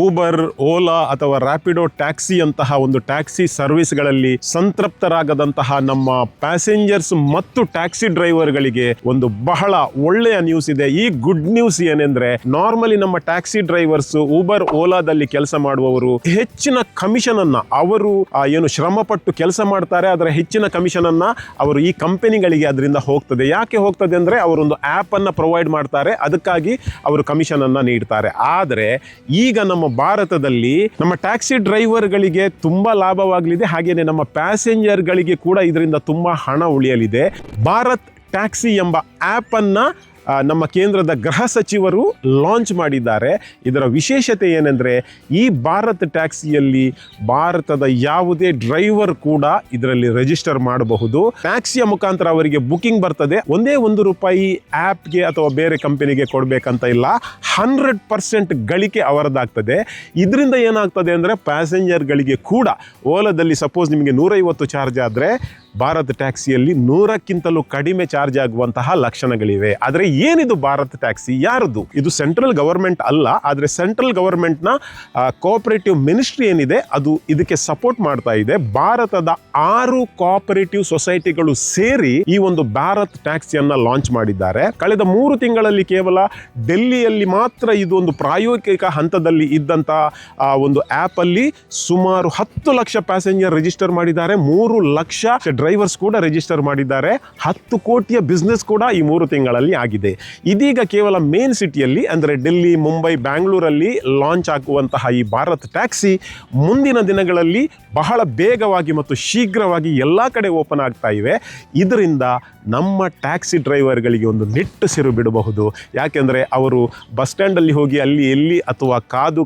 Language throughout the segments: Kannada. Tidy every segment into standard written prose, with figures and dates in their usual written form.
ಊಬರ್, ಓಲಾ ಅಥವಾ ರ್ಯಾಪಿಡೋ ಟ್ಯಾಕ್ಸಿ ಅಂತಹ ಒಂದು ಟ್ಯಾಕ್ಸಿ ಸರ್ವಿಸ್ಗಳಲ್ಲಿ ಸಂತೃಪ್ತರಾಗದಂತಹ ನಮ್ಮ ಪ್ಯಾಸೆಂಜರ್ಸ್ ಮತ್ತು ಟ್ಯಾಕ್ಸಿ ಡ್ರೈವರ್ಗಳಿಗೆ ಒಂದು ಬಹಳ ಒಳ್ಳೆಯ ನ್ಯೂಸ್ ಇದೆ. ಈ ಗುಡ್ ನ್ಯೂಸ್ ಏನೆಂದ್ರೆ, ನಾರ್ಮಲಿ ನಮ್ಮ ಟ್ಯಾಕ್ಸಿ ಡ್ರೈವರ್ಸ್ ಊಬರ್, ಓಲಾದಲ್ಲಿ ಕೆಲಸ ಮಾಡುವವರು ಹೆಚ್ಚಿನ ಕಮಿಷನ್ ಅನ್ನ ಅವರು ಏನು ಶ್ರಮ ಪಟ್ಟು ಕೆಲಸ ಮಾಡ್ತಾರೆ, ಅದರ ಹೆಚ್ಚಿನ ಕಮಿಷನ್ ಅನ್ನ ಅವರು ಈ ಕಂಪನಿಗಳಿಗೆ ಅದರಿಂದ ಹೋಗ್ತದೆ. ಯಾಕೆ ಹೋಗ್ತದೆ ಅಂದ್ರೆ, ಅವರೊಂದು ಆಪ್ ಅನ್ನ ಪ್ರೊವೈಡ್ ಮಾಡ್ತಾರೆ, ಅದಕ್ಕಾಗಿ ಅವರು ಕಮಿಷನ್ ಅನ್ನ ನೀಡ್ತಾರೆ. ಆದರೆ ಈಗ ನಮ್ಮ ಭಾರತದಲ್ಲಿ ನಮ್ಮ ಟ್ಯಾಕ್ಸಿ ಡ್ರೈವರ್ಗಳಿಗೆ ತುಂಬಾ ಲಾಭವಾಗಲಿದೆ, ಹಾಗೇನೆ ನಮ್ಮ ಪ್ಯಾಸೆಂಜರ್ಗಳಿಗೆ ಕೂಡ ಇದರಿಂದ ತುಂಬಾ ಹಣ ಉಳಿಯಲಿದೆ. ಭಾರತ್ ಟ್ಯಾಕ್ಸಿ ಎಂಬ ಆಪ್ ಅನ್ನ ನಮ್ಮ ಕೇಂದ್ರದ ಗೃಹ ಸಚಿವರು ಲಾಂಚ್ ಮಾಡಿದ್ದಾರೆ. ಇದರ ವಿಶೇಷತೆ ಏನೆಂದರೆ, ಈ ಭಾರತ್ ಟ್ಯಾಕ್ಸಿಯಲ್ಲಿ ಭಾರತದ ಯಾವುದೇ ಡ್ರೈವರ್ ಕೂಡ ಇದರಲ್ಲಿ ರಿಜಿಸ್ಟರ್ ಮಾಡಬಹುದು. ಟ್ಯಾಕ್ಸಿಯ ಮುಖಾಂತರ ಅವರಿಗೆ ಬುಕಿಂಗ್ ಬರ್ತದೆ. ಒಂದೇ ₹1 ಆ್ಯಪ್ಗೆ ಅಥವಾ ಬೇರೆ ಕಂಪನಿಗೆ ಕೊಡಬೇಕಂತ ಇಲ್ಲ, 100% ಗಳಿಕೆ ಅವರದ್ದಾಗ್ತದೆ. ಇದರಿಂದ ಏನಾಗ್ತದೆ ಅಂದರೆ, ಪ್ಯಾಸೆಂಜರ್ಗಳಿಗೆ ಕೂಡ ಓಲಾದಲ್ಲಿ ಸಪೋಸ್ ನಿಮಗೆ 150 ಚಾರ್ಜ್ ಆದರೆ ಭಾರತ್ ಟ್ಯಾಕ್ಸಿಯಲ್ಲಿ 100ಕ್ಕಿಂತಲೂ ಕಡಿಮೆ ಚಾರ್ಜ್ ಆಗುವಂತಹ ಲಕ್ಷಣಗಳಿವೆ. ಆದರೆ ಏನಿದು ಭಾರತ್ ಟ್ಯಾಕ್ಸಿ, ಯಾರದು? ಇದು ಸೆಂಟ್ರಲ್ ಗವರ್ಮೆಂಟ್ ಅಲ್ಲ, ಆದರೆ ಸೆಂಟ್ರಲ್ ಗವರ್ಮೆಂಟ್ನ ಕೋಆಪರೇಟಿವ್ ಮಿನಿಸ್ಟ್ರಿ ಏನಿದೆ ಅದು ಇದಕ್ಕೆ ಸಪೋರ್ಟ್ ಮಾಡ್ತಾ ಇದೆ. ಭಾರತದ 6 ಕೋಆಪರೇಟಿವ್ ಸೊಸೈಟಿಗಳು ಸೇರಿ ಈ ಒಂದು ಭಾರತ್ ಟ್ಯಾಕ್ಸಿಯನ್ನ ಲಾಂಚ್ ಮಾಡಿದ್ದಾರೆ. ಕಳೆದ 3 ತಿಂಗಳಲ್ಲಿ ಕೇವಲ ಡೆಲ್ಲಿಯಲ್ಲಿ ಮಾತ್ರ ಇದು ಒಂದು ಪ್ರಾಯೋಗಿಕ ಹಂತದಲ್ಲಿ ಇದ್ದಂತ ಒಂದು ಆಪ್ ಅಲ್ಲಿ ಸುಮಾರು 10 ಲಕ್ಷ ಪ್ಯಾಸೆಂಜರ್ ರಿಜಿಸ್ಟರ್ ಮಾಡಿದ್ದಾರೆ, 3 ಲಕ್ಷ ಡ್ರೈವರ್ಸ್ ಕೂಡ ರಿಜಿಸ್ಟರ್ ಮಾಡಿದ್ದಾರೆ. 10 ಕೋಟಿಯ ಬಿಸ್ನೆಸ್ ಕೂಡ ಈ 3 ತಿಂಗಳಲ್ಲಿ ಆಗಿದೆ. ಇದೀಗ ಕೇವಲ ಮೇನ್ ಸಿಟಿಯಲ್ಲಿ ಅಂದರೆ ಡೆಲ್ಲಿ, ಮುಂಬೈ, ಬ್ಯಾಂಗ್ಳೂರಲ್ಲಿ ಲಾಂಚ್ ಆಗುವಂತಹ ಈ ಭಾರತ್ ಟ್ಯಾಕ್ಸಿ ಮುಂದಿನ ದಿನಗಳಲ್ಲಿ ಬಹಳ ಬೇಗವಾಗಿ ಮತ್ತು ಶೀಘ್ರವಾಗಿ ಎಲ್ಲ ಕಡೆ ಓಪನ್ ಆಗ್ತಾ ಇವೆ. ಇದರಿಂದ ನಮ್ಮ ಟ್ಯಾಕ್ಸಿ ಡ್ರೈವರ್ಗಳಿಗೆ ಒಂದು ನಿಟ್ಟುಸಿರು ಬಿಡಬಹುದು. ಯಾಕೆಂದರೆ ಅವರು ಬಸ್ ಸ್ಟ್ಯಾಂಡಲ್ಲಿ ಹೋಗಿ ಅಲ್ಲಿ ಎಲ್ಲಿ ಅಥವಾ ಕಾದು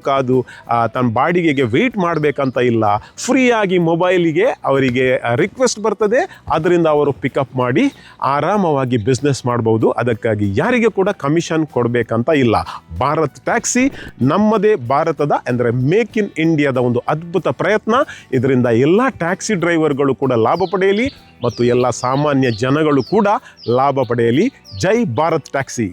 ತನ್ನ ಬಾಡಿಗೆಗೆ ವೆಯ್ಟ್ ಮಾಡಬೇಕಂತ ಇಲ್ಲ. ಫ್ರೀಯಾಗಿ ಮೊಬೈಲಿಗೆ ಅವರಿಗೆ ರಿಕ್ವೆಸ್ಟ್ ಬರ್ತದೆ, ಅದರಿಂದ ಅವರು ಪಿಕಪ್ ಮಾಡಿ ಆರಾಮವಾಗಿ ಬಿಸ್ನೆಸ್ ಮಾಡಬಹುದು. ಅದಕ್ಕಾಗಿ ಯಾರಿಗೆ ಕೂಡ ಕಮಿಷನ್ ಕೊಡಬೇಕಂತ ಇಲ್ಲ. ಭಾರತ್ ಟ್ಯಾಕ್ಸಿ ನಮ್ಮದೇ ಭಾರತದ ಅಂದರೆ ಮೇಕ್ ಇನ್ ಇಂಡಿಯಾದ ಒಂದು ಅದ್ಭುತ ಪ್ರಯತ್ನ. ಇದರಿಂದ ಎಲ್ಲ ಟ್ಯಾಕ್ಸಿ ಡ್ರೈವರ್ಗಳು ಕೂಡ ಲಾಭ ಪಡೆಯಲಿ ಮತ್ತು ಎಲ್ಲ ಸಾಮಾನ್ಯ ಜನಗಳು ಕೂಡ ಲಾಭ ಪಡೆಯಲಿ. ಜೈ ಭಾರತ್ ಟ್ಯಾಕ್ಸಿ.